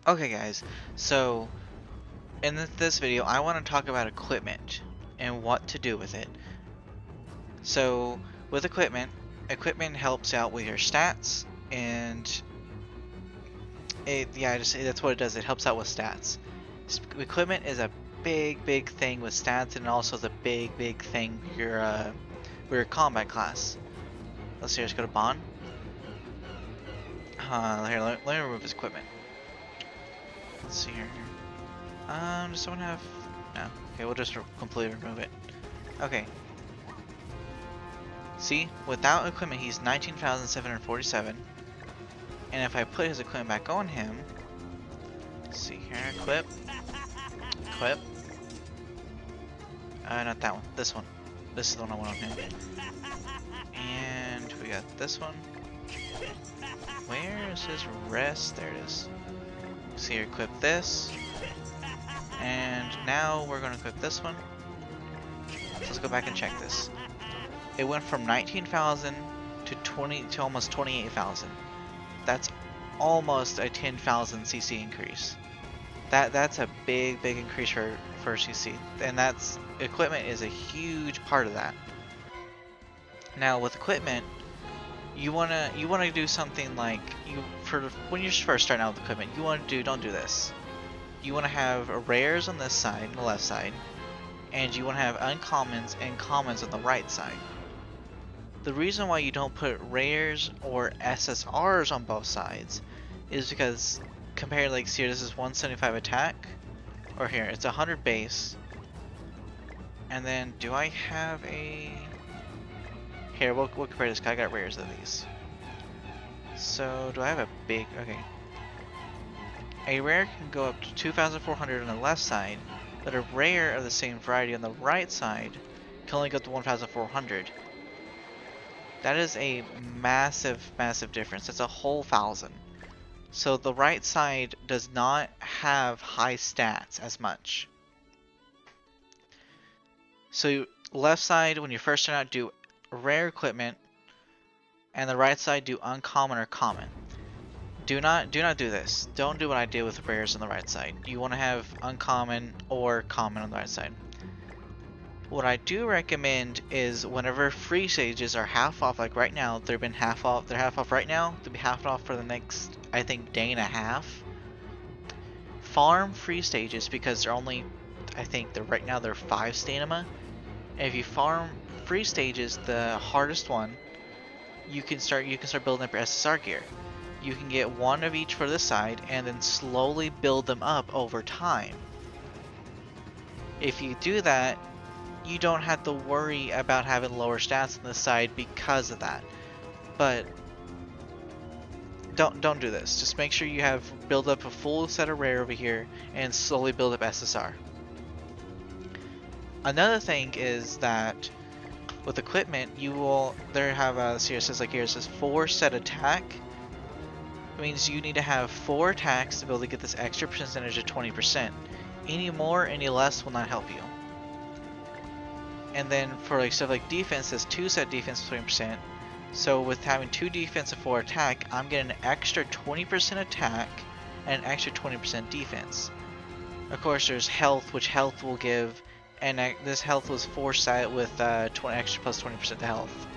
Okay guys, so in this video I want to talk about equipment and what to do with it. So with equipment helps out with your stats and that's what it does. It helps out with stats. Equipment is a big thing with stats, and also is a big thing with your combat class. Let's see, let's go to Bond. Here, let me remove his equipment. Let's see here. Does someone have? No. Okay, we'll just completely remove it. Okay. See, without equipment, he's 19,747. And if I put his equipment back on him, let's see here, equip. Not that one. This one. This is the one I want on him. And we got this one. Where is his rest? There it is. See here, equip this. And now we're going to equip this one. So let's go back and check this. It went from 19,000 to almost 28,000. That's almost a 10,000 CC increase. That's a big increase for CC, and that's equipment is a huge part of that. Now with equipment, you wanna do something like when you're first starting out with equipment, don't do this. You wanna have rares on this side, on the left side, and you wanna have uncommons and commons on the right side. The reason why you don't put rares or SSRs on both sides is because compared, like, see here, this is 175 attack, or here, it's 100 base, and then do I have a... Here, we'll compare this, I got rares of these. So, do I have a big... Okay. A rare can go up to 2,400 on the left side, but a rare of the same variety on the right side can only go up to 1,400. That is a massive difference. It's a whole 1,000. So the right side does not have high stats as much. So left side, when you first start out, do rare equipment, and the right side do uncommon or common. Do not do this. Don't do what I did with rares on the right side. You want to have uncommon or common on the right side. What I do recommend is whenever free stages are half off, like right now, they've been half off. They're half off right now. They'll be half off for the next, I think, day and a half. Farm free stages because they're only, I think, right now they're 5 stamina. And if you farm free stages, the hardest one, you can start building up your SSR gear. You can get one of each for this side and then slowly build them up over time. If you do that, you don't have to worry about having lower stats on this side because of that. But don't do this. Just make sure you have build up a full set of rare over here and slowly build up SSR. Another thing is that with equipment, you will have a series like here. It says 4 set attack. It means you need to have 4 attacks to be able to get this extra percentage of 20%. Any more, any less will not help you. And then for like stuff like defense, it's 2 set defense 20%. So with having 2 defense and 4 attack, I'm getting an extra 20% attack and an extra 20% defense. Of course, there's health, which health will give, and this health was 4 set with extra plus 20% to health.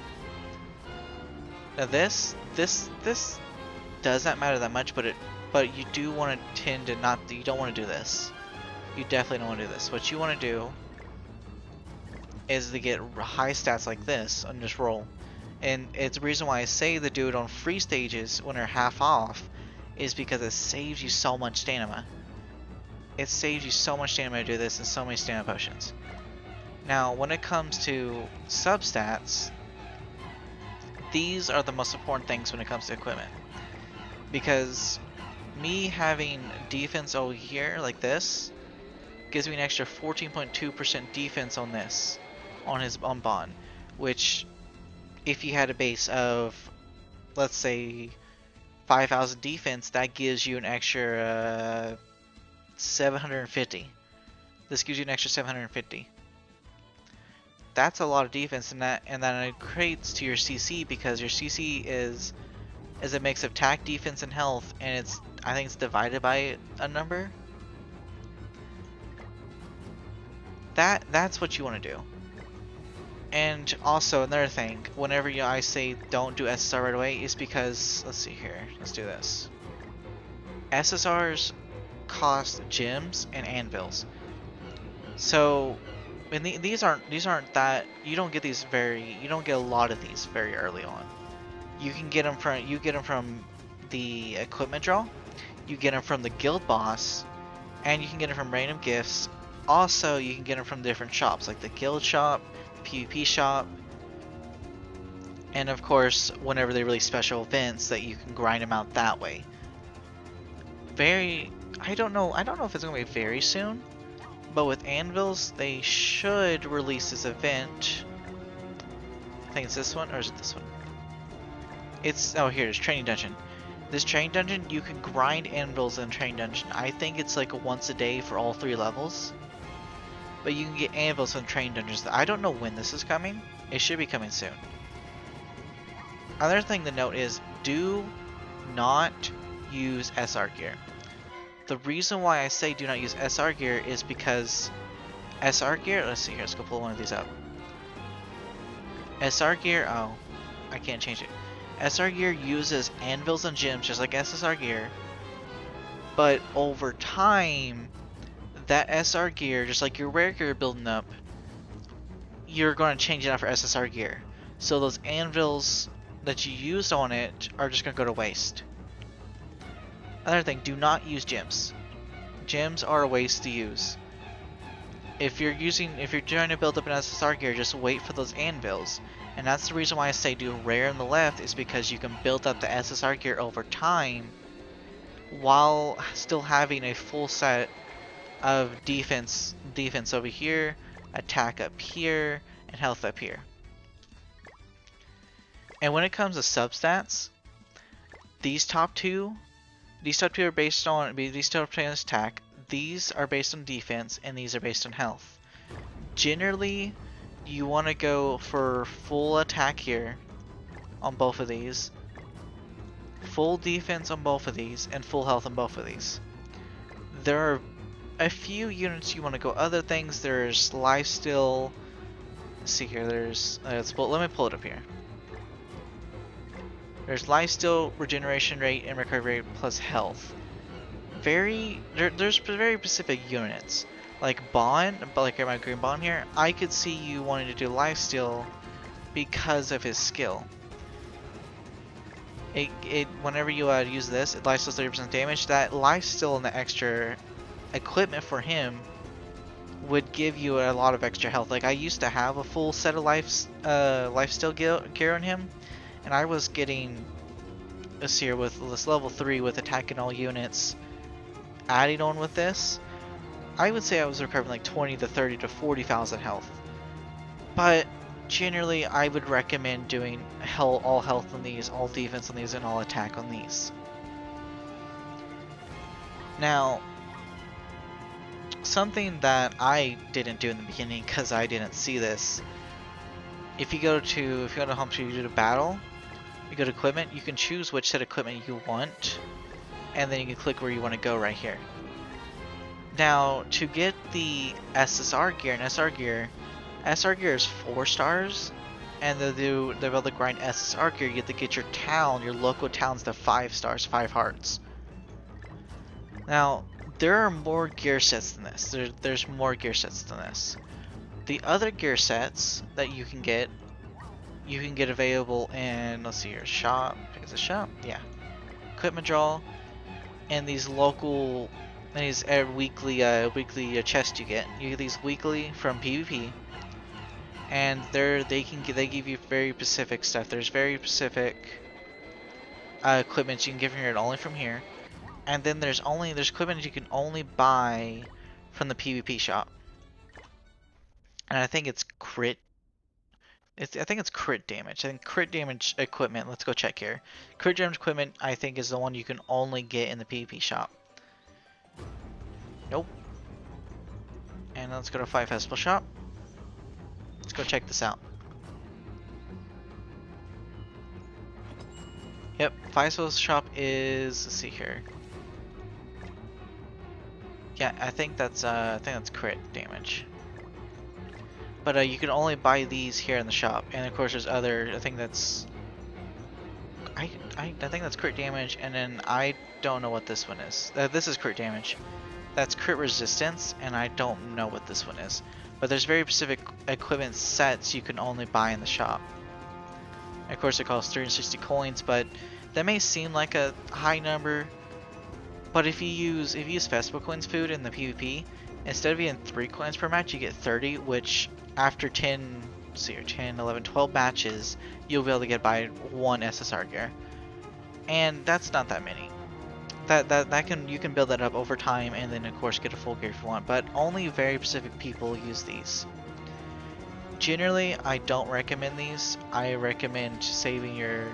Now this doesn't matter that much, but you do want to tend to not. You don't want to do this. You definitely don't want to do this. What you want to do is to get high stats like this and just roll. And it's the reason why I say to do it on free stages when they're half off is because it saves you so much stamina. It saves you so much stamina to do this and so many stamina potions. Now when it comes to substats, these are the most important things when it comes to equipment. Because me having defense over here like this gives me an extra 14.2% defense on this. On Bond, which if you had a base of, let's say, 5,000 defense, that gives you an extra 750. This gives you an extra 750. That's a lot of defense, and that equates to your CC because your CC is is a mix of attack, defense, and health, and I think it's divided by a number. That's what you want to do. And also another thing, whenever I say don't do SSR right away, is because let's see here, let's do this. SSRs cost gems and anvils, so and these aren't that you don't get a lot of these very early on. You get them from the equipment draw, you get them from the guild boss, and you can get them from random gifts. Also, you can get them from different shops like the guild shop, the PvP shop, and of course, whenever they release special events, that you can grind them out that way. I don't know if it's gonna be very soon, but with anvils, they should release this event. I think it's this one, or is it this one? Oh, here it is, training dungeon. This training dungeon, you can grind anvils in training dungeon. I think it's like once a day for all 3 levels. But you can get anvils in training dungeons. I don't know when this is coming. It should be coming soon. Another thing to note is, do not use SR Gear. The reason why I say do not use SR Gear is because SR Gear, let's see here, let's go pull one of these up. SR Gear, oh, I can't change it. SR Gear uses anvils and gems just like SSR Gear, but over time, that SR Gear, just like your rare gear building up, you're going to change it out for SSR Gear. So those anvils that you used on it are just going to go to waste. Another thing, do not use gems. Gems are a waste to use. If you're trying to build up an SSR Gear, just wait for those anvils. And that's the reason why I say do rare on the left, is because you can build up the SSR Gear over time while still having a full set of defense over here, attack up here, and health up here. And when it comes to substats, these top two are based on attack, these are based on defense, and these are based on health. Generally, you want to go for full attack here on both of these, full defense on both of these, and full health on both of these. There are a few units you want to go other things. There's lifesteal. Let's see here. There's let me pull it up here. There's lifesteal, regeneration rate, and recovery rate plus health. There's very specific units like Bond, but like my green Bond here. I could see you wanting to do lifesteal because of his skill. Whenever you use this, it lifesteals 30% damage. That lifesteal and the extra equipment for him would give you a lot of extra health. Like I used to have a full set of lifesteal gear on him, and I was getting this here with this level 3 with attacking all units. Adding on with this, I would say I was recovering like 20 to 30 to 40,000 health. But generally, I would recommend doing all health on these, all defense on these, and all attack on these. Now, something that I didn't do in the beginning because I didn't see this. If you go to home screen, you do the battle, you go to equipment, you can choose which set of equipment you want, and then you can click where you want to go right here. Now, to get the SSR Gear and SR Gear, SR Gear is 4 stars, and they're able to grind SSR Gear, you have to get your local towns to 5 stars, 5 hearts. Now, there are more gear sets than this. There's more gear sets than this. The other gear sets that you can get available in, let's see here, shop. Is it shop? Yeah. Equipment draw, and these local, and these weekly chests you get. You get these weekly from PvP, and they give you very specific stuff. There's very specific equipment you can get from here, and only from here. And then there's equipment you can only buy from the PvP shop. And I think it's crit. I think it's crit damage. I think crit damage equipment. Let's go check here. Crit damage equipment, I think, is the one you can only get in the PvP shop. Nope. And let's go to Five Festival shop. Let's go check this out. Yep, Faisal's shop is, let's see here. Yeah, I think that's crit damage. But you can only buy these here in the shop, and of course there's other. I think that's I think that's crit damage, and then I don't know what this one is. This is crit damage. That's crit resistance, and I don't know what this one is. But there's very specific equipment sets you can only buy in the shop. Of course, it costs 360 coins, but that may seem like a high number. But if you use festival coins food in the PvP, instead of getting 3 coins per match, you get 30, which after 10, let's see here, 10, 11, 12 matches, you'll be able to get by 1 SSR gear. And that's not that many. You can build that up over time, and then of course get a full gear if you want, but only very specific people use these. Generally, I don't recommend these. I recommend saving your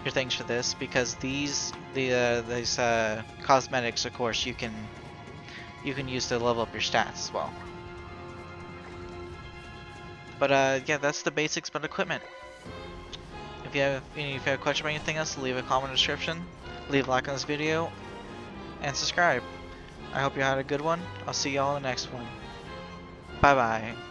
things for this, because these cosmetics, of course, you can use to level up your stats as well. But yeah, that's the basics about equipment. If you have a question about anything else, leave a comment in the description, leave a like on this video, and subscribe. I hope you had a good one. I'll see y'all in the next one. Bye bye.